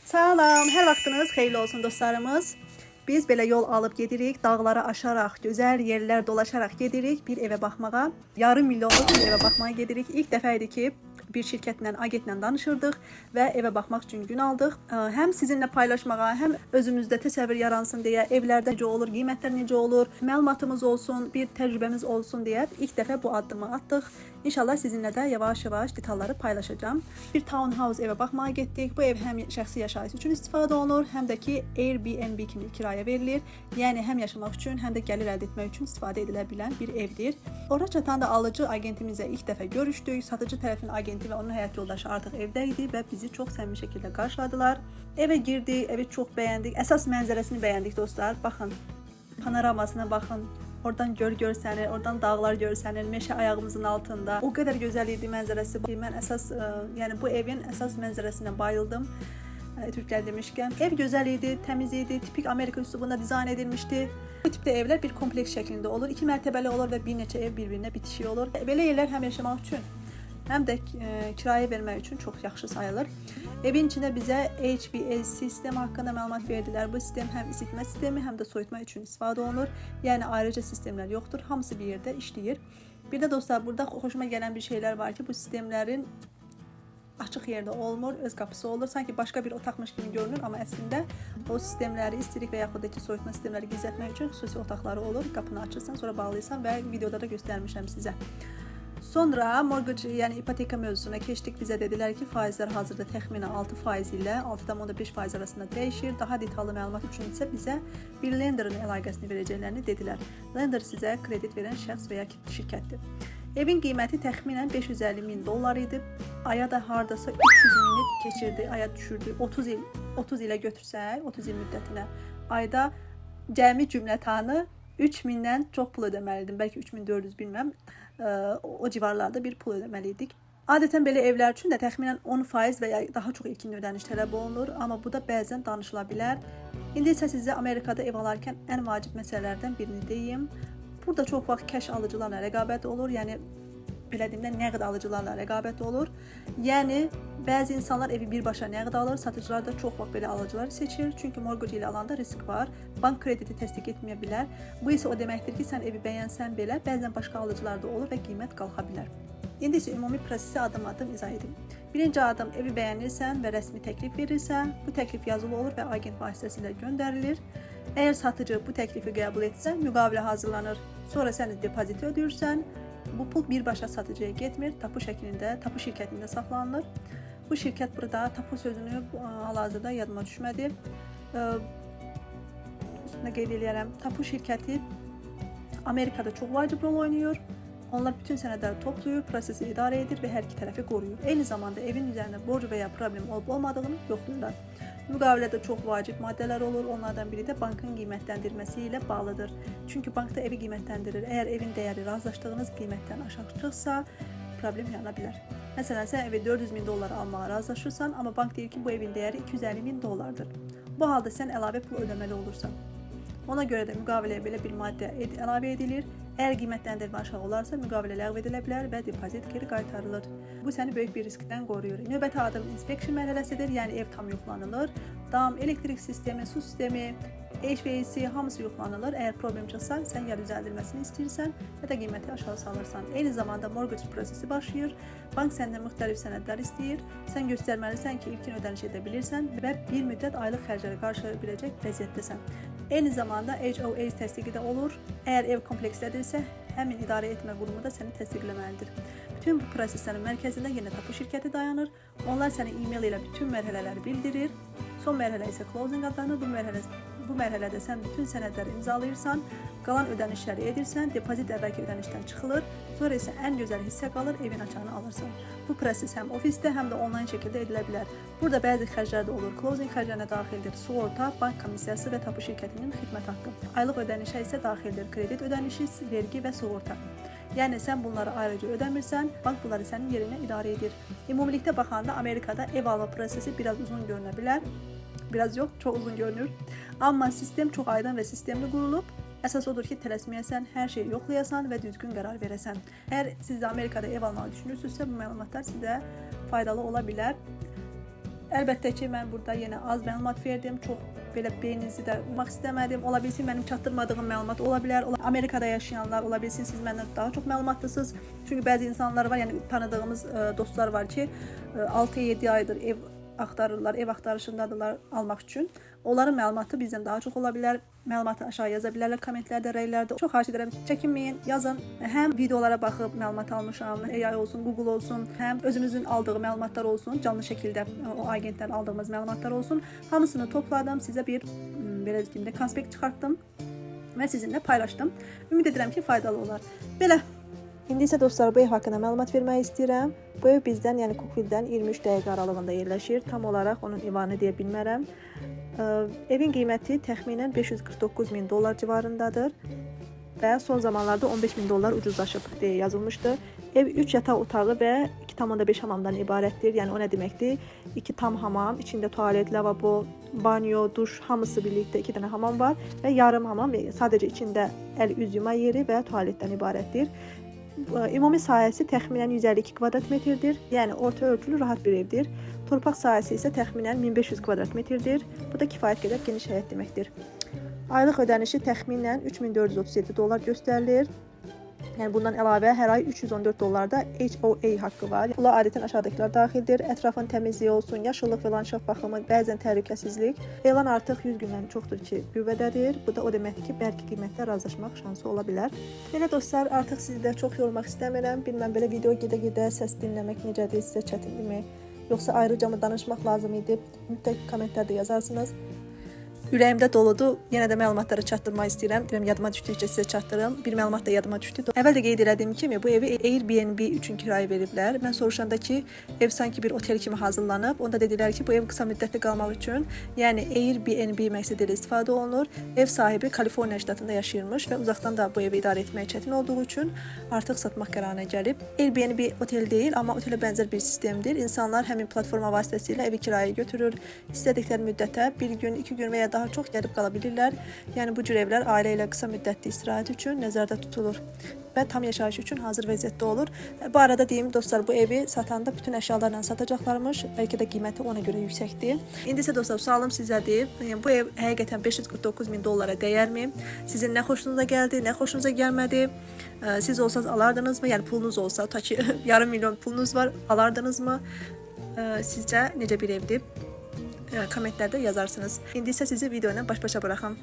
Salam, hər vaxtınız xeyirli olsun dostlarımız. Biz belə yol alıb gedirik, dağları aşaraq, gözəl yerlər dolaşaraq gedirik bir evə baxmağa. Yarım milyonluq bir evə baxmağa gedirik. İlk dəfə idi ki, bir şirkətlə, agentlə danışırdıq və evə baxmaq üçün gün aldıq. Həm sizinlə paylaşmağa, həm özümüzdə təsəvvür yaransın deyə, evlərdə necə olur, qiymətlər necə olur, məlumatımız olsun, bir təcrübəmiz olsun deyə ilk dəfə bu addımı atdıq. İnşallah sizinlə də yavaş-yavaş detalları paylaşacağım. Bir townhouse evə baxmağa getdik. Bu ev həm şəxsi yaşayış üçün istifadə olunur, həm də ki Airbnb kimi kirayə verilir. Yəni həm yaşamaq üçün, həm də gəlir əldə etmək üçün istifadə edilə bilən bir evdir. Ora çatanda alıcı agentimizlə ilk dəfə görüşdük. Satıcı tərəfin agenti və onun həyat yoldaşı artıq evdə idi və bizi çox səmimi şəkildə qarşıladılar. Evə girdik, evi çox bəyəndik. Əsas mənzərəsini bəyəndik dostlar. Baxın, panoramasına baxın. Oradan görsənir, oradan dağlar görsənir, meşə ayağımızın altında. O qədər gözəl idi mənzərəsi. Mən yəni bu evin əsas mənzərəsinə bayıldım. Türklər demişkən. Ev gözəl idi, təmiz idi, tipik Amerika üslubunda dizayn edilmişdi. Bu tipdə evlər bir kompleks şəklində olur. 2 mərtəbəli olur və bir neçə ev bir-birinə bitişik olur. Belə yerlər həm yaşamaq üçün, həm də kirayə vermək üçün çox yaxşı sayılır. Evin içində bizə HVAC sistemi haqqında məlumat verdilər. Bu sistem həm isitmə sistemi, həm də soyutma üçün istifadə olunur. Yəni ayrıca sistemlər yoxdur. Hamısı bir yerdə işləyir. Bir də dostlar, burada xoşuma gələn bir şeylər var ki, bu sistemlərin açıq yerdə olmur, öz qapısı olur. Sanki başqa bir otaqmış kimi görünür, amma əslində o sistemləri, istilik və yaxud da ki soyutma sistemləri gizlətmək üçün xüsusi otaqları olur. Qapını açırsan, sonra bağlayırsan və videoda da göstərmişəm sizə. Sonra mortgage, yəni ipoteka mövzusuna keçdik. Bizə dedilər ki, faizlər hazırda təxminən 6% ilə 6,5% arasında dəyişir. Daha detallı məlumat üçün isə bizə bir lenderin əlaqəsini verəcəklərini dedilər. Lender sizə kredit verən şəxs və ya şirkətdir. Evin qiyməti təxminən $550,000 idi. Aya da hardasa 300.000-i keçirdi, aya düşürdü. 30 ilə götürsək, 30 il müddətinə ayda cəmi cümlətanı 3.000-dən çox pul ödəməlidim. Bəlkə 3.400, bilməm. O civarlarda bir pul ödəməliydik. Adətən belə evlər üçün də təxminən 10% və ya daha çox ilkin ödəniş tələb olunur, amma bu da bəzən danışıla bilər. İndi isə sizə Amerikada ev alarkən ən vacib məsələlərdən birini deyim. Burada çox vaxt kəş alıcılarla rəqabət olur, yəni belə deyim də nəqd alıcılarla rəqabət olur. Yəni bəzi insanlar evi birbaşa nəqd alır, satıcılar da çox vaxt belə alıcıları seçir. Çünki mortgage ilə alanda risk var. Bank krediti təsdiq etməyə bilər. Bu isə o deməkdir ki, sən evi bəyənsən belə, bəzən başqa alıcılar da olur və qiymət qalxa bilər. İndi isə ümumi prosesi adım-adım izah edim. Birinci adım, evi bəyənirsən və rəsmi təklif verirsən. Bu təklif yazılı olur və agent vasitəsilə göndərilir. Əgər satıcı bu təklifi qəbul etsə, müqavilə hazırlanır. Sonra sən depoziti ödəyirsən. Bu pul birbaşa satıcıya getmir, tapu şəklində, tapu şirkətində saxlanılır. Bu şirkət burada, tapu sözünü hal-hazırda yadıma düşmədi. Üstünə qeyd edirəm, tapu şirkəti Amerikada çox vacib rol oynayır. Onlar bütün sənədləri toplayır, prosesi idarə edir və hər iki tərəfi qoruyur. Eyni zamanda evin üzərində borc və ya problem olub-olmadığını yoxlayırlar. Müqavilədə çox vacib maddələr olur. Onlardan biri də bankın qiymətləndirməsi ilə bağlıdır. Çünki bankda evi qiymətləndirir. Əgər evin dəyəri razılaşdığınız qiymətdən aşağı çıxsa, problem yarana bilər. Məsələn, sən evi $400,000 almağa razılaşırsan, amma bank deyir ki, bu evin dəyəri $250,000-dır. Bu halda sən əlavə pul ödəməli olursan. Ona görə də müqaviləyə belə bir maddə əlavə edilir. Əgər qiymətləndirmə aşağı olarsa, müqavilə ləğv edilə bilər və depozit geri qaytarılır. Bu səni böyük bir riskdən qoruyur. Növbəti adım inspection mərhələsidir, yəni ev tam yoxlanılır. Dam, elektrik sistemi, su sistemi, HVAC hamısı yoxlanılır. Əgər problem çıxsa, sən ya düzəldilməsini istəyirsən ya da qiyməti aşağı salırsan. Eyni zamanda mortgage prosesi başlayır. Bank səndən müxtəlif sənədlər istəyir. Sən göstərməlisən ki, ilkin ödəniş edə bilirsən və bir müddət aylıq xərcləri qarşılaya biləcək vəziyyətdəsən. Eyni zamanda HOA təsdiqi də olur. Əgər ev kompleksdədirsə, həmin idarə etmə qurumu da səni təsdiqləməlidir. Bütün bu proseslərin mərkəzində yenə tapu şirkəti dayanır. Onlar sənə e-mail ilə bütün mərhələləri bildirir. Son mərhələ isə closing adlanır. Bu mərhələdə sən bütün sənədləri imzalayırsan, qalan ödənişləri edirsən, depozit əvvəlki ödənişdən çıxılır. Sonra isə ən gözəl hissə qalır, evin açarını alırsan. Bu proses həm ofisdə, həm də onlayn şəkildə edilə bilər. Burada bəzi xərclər də olur. Closing xərclərinə daxildir sığorta, bank komissiyası və tapu şirkətinin xidmət haqqı. Aylıq ödənişə isə daxildir kredit ödənişi, vergi və sığorta. Yəni sən bunları ayrıca ödəmirsən, bank bunları sənin yerinə idarə edir. Ümumilikdə baxanda Amerikada ev alma prosesi biraz uzun görünə bilər. Biraz yox, çox uzun görünür. Amma sistem çox aydın və sistemli qurulub. Əsas odur ki, tələsməyəsən, hər şeyi yoxlayasan və düzgün qərar verəsən. Əgər siz də Amerikada ev almağı düşünürsünüzsə, bu məlumatlar sizə faydalı ola bilər. Əlbəttə ki, mən burada yenə az məlumat verdim. Çox belə beyninizi də vurmaq istəmədim. Ola bilsin mənim çatdırmadığım məlumat ola bilər. Amerikada yaşayanlar ola bilsin siz məndən daha çox məlumatlısınız. Çünki bəzi insanlar var, yəni tanıdığımız dostlar var ki, 6-7 aydır ev axtarırlar, ev axtarışındadılar almaq üçün. Onların məlumatı bizdən daha çox ola bilər. Məlumatı aşağı yaza bilərlər kommentlərdə, rəylərdə. Çox xahiş edirəm, çəkinməyin, yazın. Həm videolara baxıb məlumat almışam, AI olsun, Google olsun, həm özümüzün aldığı məlumatlar olsun, canlı şəkildə o agentdən aldığımız məlumatlar olsun. Hamısını topladım, sizə bir belə deyim də konspekt çıxartdım və sizinlə paylaşdım. Ümid edirəm ki, faydalı olar. Belə. İndi isə dostlar, bu ev haqqında məlumat vermək istəyirəm. Bu ev bizdən, yəni Cookville-dən 23 dəqiqə aralığında yerləşir. Tam olaraq onun ünvanını deyə bilmərəm. Evin qiyməti təxminən $549.000 civarındadır və son zamanlarda $15.000 ucuzlaşıb deyə yazılmışdı. Ev 3 yataq otağı və 2,5 hamamdan ibarətdir. Yəni o nə deməkdir? 2 tam hamam, içində tualet, lavabo, banyo, duş hamısı birlikdə 2 dənə hamam var və yarım hamam və sadəcə içində əl-üz yuma yeri və tualetdən ibarətdir. Ümumi sahəsi təxminən 152 kvadrat metrdir. Yəni orta ölçülü rahat bir evdir. Torpaq sahəsi isə təxminən 1500 kvadrat metrdir. Bu da kifayət qədər geniş həyət deməkdir. Aylıq ödənişi təxminən $3.437 göstərilir. Yəni bundan əlavə hər ay $314 da HOA haqqı var. Bunlar adətən aşağıdakılar daxildir. Ətrafın təmizliyi olsun, yaşıllıq və landşaft baxımı, bəzən təhlükəsizlik. Elan artıq 100 gündən çoxdur ki, qüvvədədir. Bu da o deməkdir ki, bəlkə qiymətlə razılaşmaq şansı ola bilər. Belə dostlar, artıq sizi də çox yormaq istəmirəm. Bilməm belə video gedə-gedə səs dinləmək necədir, sizə çətindirmi? Yoxsa ayrıca mı danışmaq lazım idi? Mütləq kommentlərdə yazarsınız. Ürəyimdə doludur. Yenə də məlumatları çatdırmaq istəyirəm. Deyirəm, yadıma düşdükcə sizə çatdırım. Bir məlumat da yadıma düşdü. Əvvəldə qeyd etdiyim kimi bu evi Airbnb üçün kirayə veriblər. Mən soruşanda ki, ev sanki bir otel kimi hazırlanıb. Onda dedilər ki, bu ev qısa müddətli qalmaq üçün, yəni Airbnb məqsədilə istifadə olunur. Ev sahibi Kaliforniya ştatında yaşayırmış və uzaqdan da bu evi idarə etmək çətin olduğu üçün artıq satmaq qərarına gəlib. Airbnb otel deyil, amma otelə bənzər bir sistemdir. İnsanlar həmin platforma vasitəsilə evi kirayəyə götürür. İstədikləri müddətə 1 gün, 2 gün və ya daha çox gəlib qala bilirlər. Yəni bu cür evlər ailə ilə qısa müddətli istirahət üçün nəzərdə tutulur və tam yaşayış üçün hazır vəziyyətdə olur. Bu arada deyim dostlar, bu evi satanda bütün əşyalarla satacaqlarmış. Bəlkə də qiyməti ona görə yüksəkdir. İndi isə dostlar, sualım sizədir. Bu ev həqiqətən $549.000 dəyərmi? Sizin nə xoşunuza gəldi, nə xoşunuza gəlmədi? Siz olsanız alardınızmı? Yəni pulunuz olsa, ta ki yarım milyon pulunuz var, alardınızmı? Sizcə necə bir evdir? Kommentlərdə yazarsınız. İndi isə sizi video ilə baş-başa buraxım.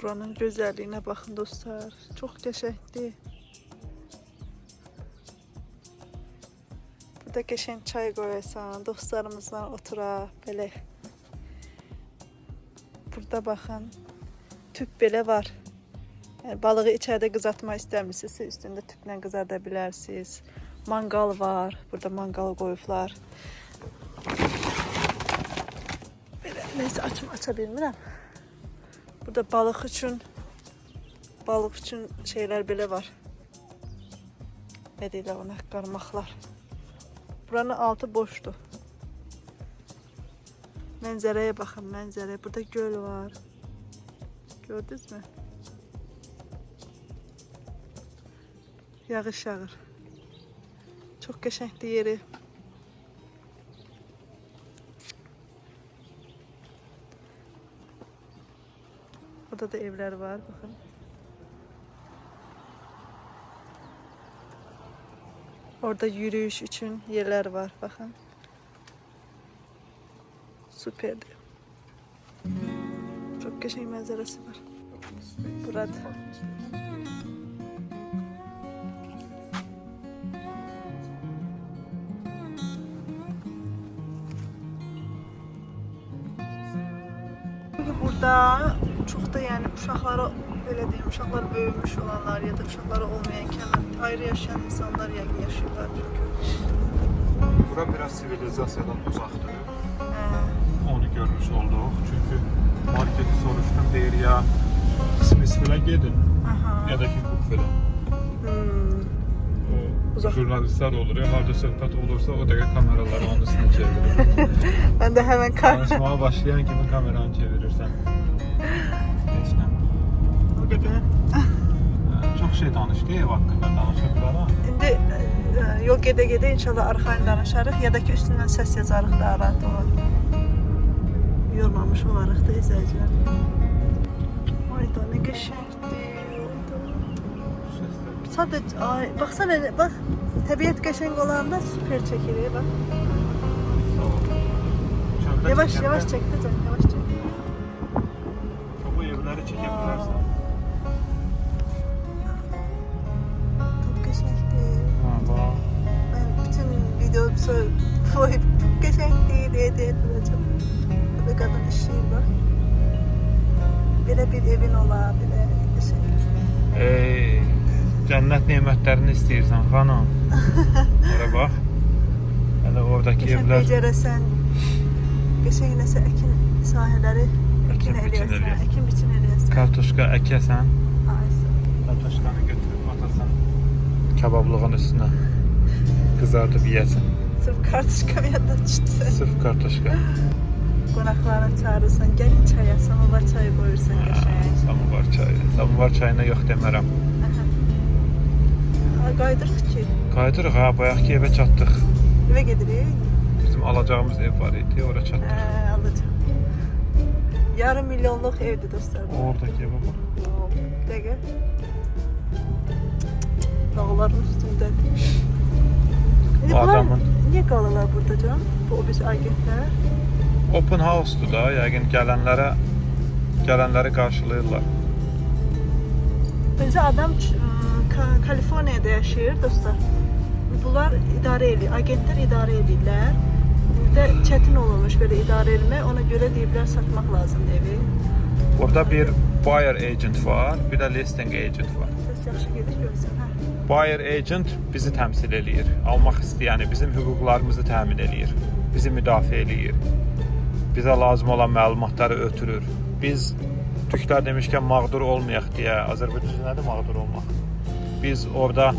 Buranın gözəlliyinə baxın dostlar. Çox qəşəngdir. Burada qəşəng çay qoyasan, dostlarımızla otura belə. Burada baxın, tüp belə var. Yəni, balığı içəridə qızartmaq istəmirsinizsə, üstündə tüplə qızarda bilərsiniz. Manqal var, burada manqal qoyublar. Belə, neysə aça bilmirəm. Burada balıq üçün şeylər belə var. Nə deyirlər ona? Qarmaqlar. Buranın altı boşdur. Mənzərəyə baxın, mənzərə. Burada göl var. Gördünüz mü? Yağış yağır. Çox qəşəngdir yeri. Burada da evlər var, baxın. Orada yürüyüş üçün yerlər var, baxın. Süperdi. Çok geçen manzarası var. Burada. Burada çok da yani uşaqları, belə deyim, uşaqlar böyümüş olanlar ya da uşaqları olmayan kənd ayrı yaşayan insanlar yəqin yaşayırlar çünki. Bura biraz sivilizasiyadan uzaqdır. Hə. Onu görmüş olduq. Çünki marketi soruşdum, deyir ya Smithfilə gedin, Aha. ya da ki Cookville. O jurnalistlər olur ya, harda söhbət olursa o dəqiqə kameraları onun üstünə çevirir. Ben de hemen Danışmağa başlayan kimi kameranı çevirirsən. Heç nə. O qədər. Çox şey danışdı ev haqqında danışıqlar ha. İndi yol gedə-gedə inşallah arxayın danışarıq ya da ki üstündən səs yazarıq da rahat olar. Yormamış olarıq da izləyicilər. Ay da nə qəşəngdir. Sadəcə ay baxsana bax təbiət qəşəng olanda super çəkilir bax. Yavaş yavaş çək de canım, yavaş çək. Bu evləri çəkə bilərsən. Çok qəşəngdir. Ha, bax. Ben bütün videomu koyup çok qəşəngdir diye duracağım. Burada kadın işi var. Belə bir evin ola, belə qəşəng. Ey, cənnət nemətlərini istəyirsən xanım. Ora bax. Hələ oradakı Qəşəng evlər becərəsən, qəşəng nəsə əkin sahələri Əkin biçin eləyəsən. əkin biçin eləyəsən. kartoşka əkəsən, Aysa. kartoşkanı götürüb atasan kabablığın üstünə qızardıb yeyəsən. Sırf kartuşkam yadda çıxdı. Sırf kartoşka. Qonaqlarını çağırırsan, gəlin çaya, samovar çayı qoyursan qəşəng. Samovar çayı. Samovar çayına yox demərəm. Qaydırıq ki, Qaydırıq ha, bayaqki evə çatdıq. evə gedirik. Bizim alacağımız ev var idi, ora çatdıq. Alacağım. Yarım milyonluq evdir dostlar. Oradakı evə bax. Dəqiqə. Dağların üstündədir. Bu adamın Niyə qalırlar burada can? Bu o biz agentlər. open house-dur da, yəqin gələnləri qarşılayırlar. Bizə adam Kaliforniyada yaşayır dostlar. Bunlar idarə edir, agentlər idarə edirlər. Burada çətin olurmuş belə idarə etmək, ona görə deyiblər satmaq lazımdır evi. Burada bir buyer agent var, bir də listing agent var. Səs yaxşı gedir görürsən, hə? Buyer agent bizi təmsil eləyir. Almaq istəyəni bizim hüquqlarımızı təmin eləyir. Bizi müdafiə eləyir. Bizə lazım olan məlumatları ötürür. Biz türklər demişkən mağdur olmayaq deyə, Azərbaycanca nədir mağdur olmaq? Biz orada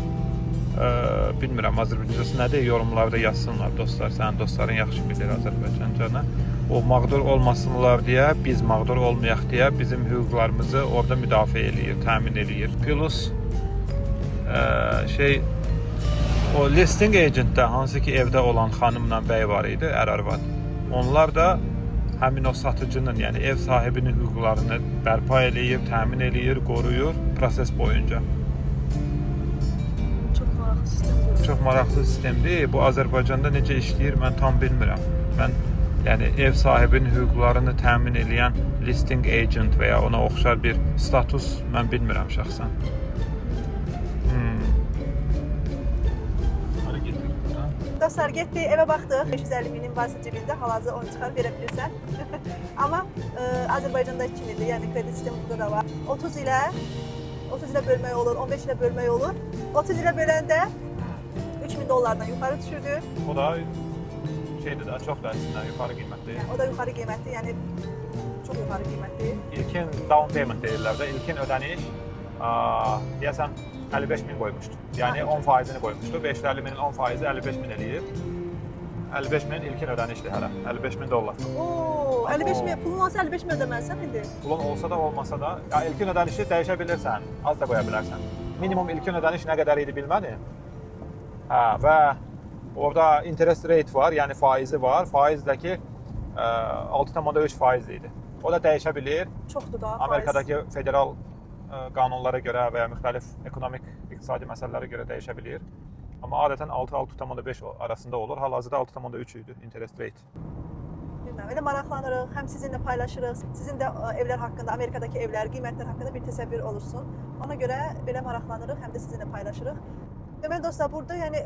bilmirəm Azərbaycancası nədir, yorumlarda yazsınlar dostlar. Sənin dostların yaxşı bilir Azərbaycancanı. O mağdur olmasınlar deyə, biz mağdur olmayaq deyə bizim hüquqlarımızı orada müdafiə eləyir, təmin eləyir. Plus o listing agentdə hansı ki evdə olan xanımla bəy var idi, ər-arvad. Onlar da həmin o satıcının, yəni ev sahibinin hüquqlarını bərpa eləyir, təmin eləyir, qoruyur proses boyunca. Çox maraqlı sistemdir. Çox maraqlı sistemdir. Bu Azərbaycanda necə işləyir mən tam bilmirəm. Mən yəni ev sahibinin hüquqlarını təmin eləyən listing agent və ya ona oxşar bir status mən bilmirəm şəxsən. Dostlar getdik, evə baxdıq. 550 binin varsa cibində hal-hazır onu çıxarıb verə bilirsən. Amma Azərbaycanda kimidir, yəni kredi sistemi burada da var. 30 ilə bölmək olur, 15 ilə bölmək olur. 30 ilə böləndə 3000 dollardan yuxarı düşürdü. O da şeydir də, çox da əslində yuxarı qiymətli. O da yuxarı qiymətli, yəni çox yuxarı qiymətli. İlkin down payment deyirlər də, ilkin ödəniş deyəsən 55.000 qoymuşdu. Yəni 10%-ni qoymuşdu. 550 minin 10%-i 55.000 eləyir. 55.000 ilkin ödənişdir hələ. 55.000 dollar. Oo, 55.000 pulun olsa 55.000 ödəməlisən indi. Pulun olsa da, olmasa da, ya ilkin ödənişi dəyişə bilirsən, az da qoya bilərsən. Minimum ilkin ödəniş nə qədər idi bilmədim. Və orada interest rate var, yəni faizi var. Faizdəki 6,3% idi. O da dəyişə bilir. Çoxdur da faiz. Amerikadakı federal qanunlara görə və ya müxtəlif ekonomik, iqtisadi məsələlərə görə dəyişə bilir. Amma adətən 6-6,5 arasında olur. Hal-hazırda 6,3 idi interest rate. Elə maraqlanırıq, həm sizinlə paylaşırıq. Sizin də evlər haqqında, Amerikadakı evlər, qiymətlər haqqında bir təsəvvür olursun. Ona görə belə maraqlanırıq, həm də sizinlə paylaşırıq. Deməli dostlar, burada yəni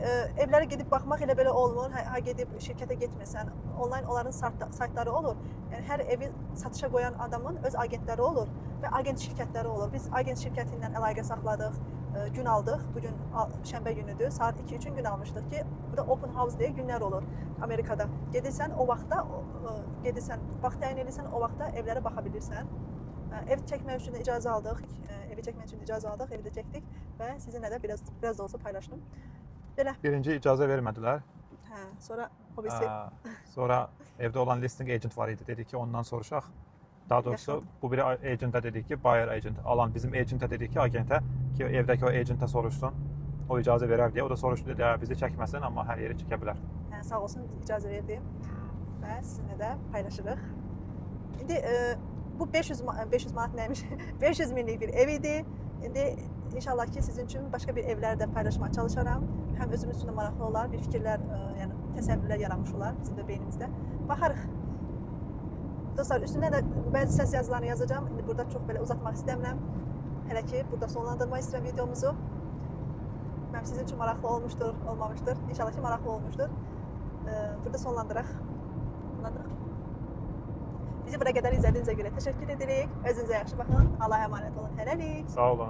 evlərə gedib baxmaq elə belə olmur. Ha gedib şirkətə getmirsən, onlayn onların saytları olur. Yəni hər evi satışa qoyan adamın öz agentləri olur və agent şirkətləri olur. Biz agent şirkəti ilə əlaqə saxladıq, gün aldıq. Bu gün şənbə günüdür. Saat 2 üçün gün almışdıq ki, burada open house deyə günlər olur Amerikada. Gedirsən o vaxtda vaxt təyin edirsən, o vaxtda evlərə baxa bilirsən. Ev çəkmək üçün icazə aldıq. Evi çəkmək üçün icazə aldıq, evi də çəkdik və sizinlə də biraz da olsa paylaşdım. Belə. Birinci icazə vermədilər. Hə, sonra o birisi. Sonra evdə olan listing agent var idi. Dedi ki, ondan soruşaq. Daha doğrusu bu biri agentə dedi ki, buyer agent. Alan bizim agentə dedi ki, agentə ki, evdəki o agentə soruşsun. O icazə verər deyə. O da soruşdu dedi, bizi çəkməsin, amma hər yeri çəkə bilər. Hə, sağ olsun icazə verdi. Və sizinlə də paylaşırıq. İndi bu 500 manat nəymiş? 500 minlik bir ev idi. İndi inşallah ki sizin üçün başqa bir evlərdə paylaşmağa çalışaram. Həm özümüz üçün də maraqlı olar, bir fikirlər, yəni təsəvvürlər yaranmış olar bizim də beynimizdə. Baxarıq. Dostlar, üstündən də bəzi səs yazılarını yazacağam. İndi burada çox belə uzatmaq istəmirəm. Hələ ki burada sonlandırmaq istəyirəm videomuzu. Mənim sizin üçün maraqlı olmuşdur, olmamışdır. İnşallah ki maraqlı olmuşdur. Burada sonlandıraq. Bizi buraya qədər izlədiyinizə görə təşəkkür edirik. Özünüzə yaxşı baxın. Allah'a emanet olun. Hələlik. Sağ olun.